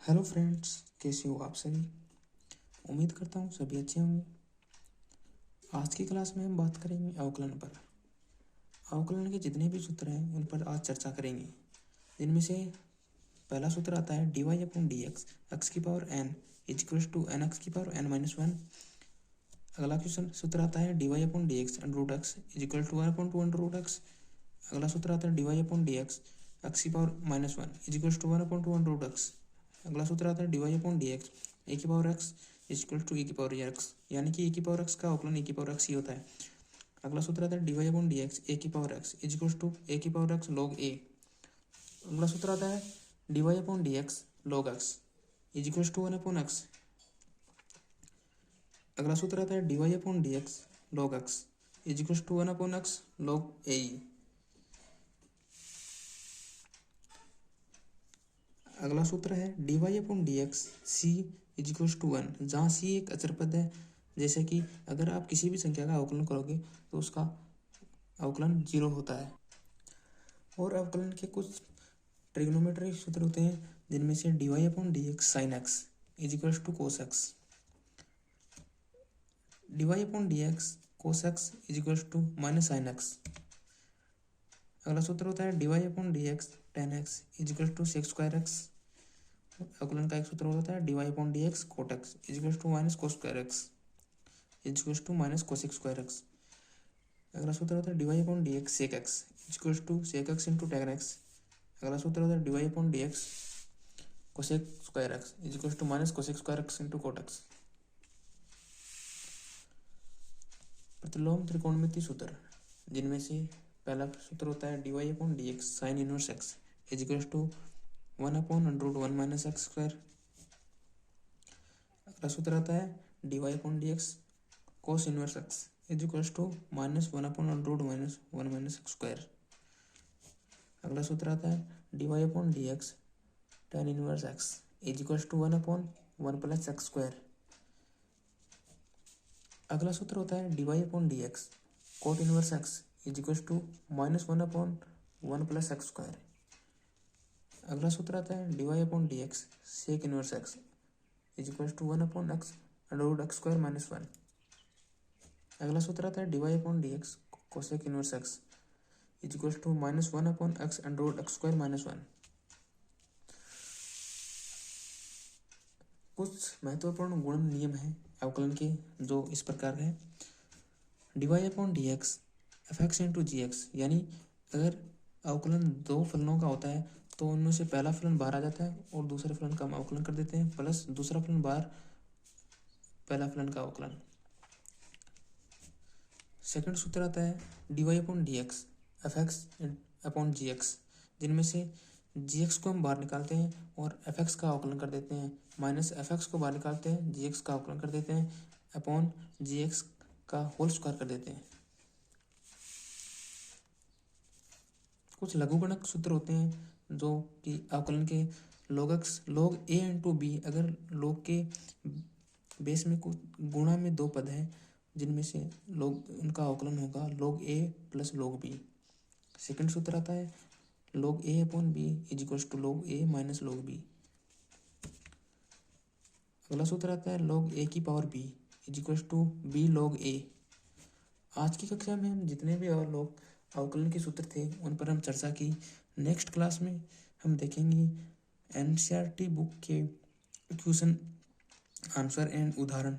Hello friends, कैसे हो आप सभी। उम्मीद करता हूँ सभी अच्छे होंगे। आज की क्लास में हम बात करेंगे अवकलन पर। अवकलन के जितने भी सूत्र हैं उन पर आज चर्चा करेंगे। जिनमें से पहला सूत्र आता है dy upon D X X की power n is equals to N X की पावर n-1। अगला क्वेश्चन सूत्र आता है dy upon D X under root X is equal to 1/2 under root X. अगला सूत्र आता है dy upon D X X की power -1 is equals to 1/2 under root X. अगला सूत्र आता है dy upon D X A की power X is equal to A की पावर एक्स, यानी कि ए की पावर एक्स का अवकलन ए की पावर एक्स ही होता है। अगला सूत्र आता है dy upon D X A की power X is equal to A की पावर एक्स लॉग ए। अगला सूत्र आता है dy upon D X log X is equal to 1 upon X. अगला सूत्र आता है dy upon D X log X is equal to 1 upon X log A. अगला सूत्र है dy upon D X C is equal to 1, जहाँ सी एक अचर पद है। जैसे कि अगर आप किसी भी संख्या का अवकलन करोगे तो उसका अवकलन 0 होता है। और अवकलन के कुछ ट्रिग्नोमेट्री सूत्र होते हैं, जिनमें से dy upon D X sine X is equal to cos X, dy upon D X cos X is equal to minus sine X. अगला सूत्र होता है dy upon D X tan X is equal to sec square X. अवकलन का एक सूत्र होता है dy upon D X cot X is equal to minus cos square X is equal to minus cosec square X. अगला सूत्र होता है dy upon D X sec X is equal to sec X into tan X. अगला सूत्र होता है dy upon D X cosec square X is equal to minus cosec square X into cot X. प्रतिलोम त्रिकोणमिति सूत्र, जिनमें से पहला सूत्र होता है dy upon D X sine inverse X is equal to 1 upon under root 1 minus X square. अगला सूत्र आता है dy upon D X cos inverse X is equal to minus 1 upon under root minus 1 minus X square. अगला सूत्र आता है dy upon D X tan inverse X is equal to 1 upon 1 plus X square. अगला सूत्र होता है dy upon D X cot inverse X is equal to minus 1 upon 1 plus X square. अगला सूत्र आता है dy upon D X sec inverse X is equal to 1 upon X under root X square minus 1। अगला सूत्र आता है dy upon D X cosec inverse X is equal to minus 1 upon X under root X square minus 1। कुछ महत्वपूर्ण गुण नियम हैं अवकलन के, जो इस प्रकार है dy upon D x F X into G X, यानी अगर अवकलन दो फलनों का होता है तो उनमें से पहला फलन बाहर आ जाता है और दूसरे फलन का हम अवकलन कर देते हैं, प्लस दूसरा फलन बाहर पहला फलन का अवकलन। सेकंड सूत्र आता है dy upon D x F x upon g x, जिनमें से जी एक्स को हम बाहर निकालते हैं और एफ एक्स का अवकलन कर देते हैं, माइनस एफ एक्स को बाहर निकालते हैं जी एक्स का अवकलन कर देते हैं, अपॉन जी एक्स का होल स्क्वायर कर देते हैं। कुछ लघुगणक सूत्र होते हैं जो कि अवकलन के log x log a into B, अगर log के बेस में कुछ गुणा में दो पद हैं जिनमें से log उनका अवकलन होगा log a plus log b। Second सूत्र आता है log a upon B is equal to log a minus log b। अगला सूत्र आता है log a की power b is equal to b log a। आज की कक्षा में हम जितने भी और लोग अवकलन के सूत्र थे उन पर हम चर्चा की। नेक्स्ट क्लास में हम देखेंगे एनसीईआरटी बुक के क्वेश्चन आंसर एंड उदाहरण।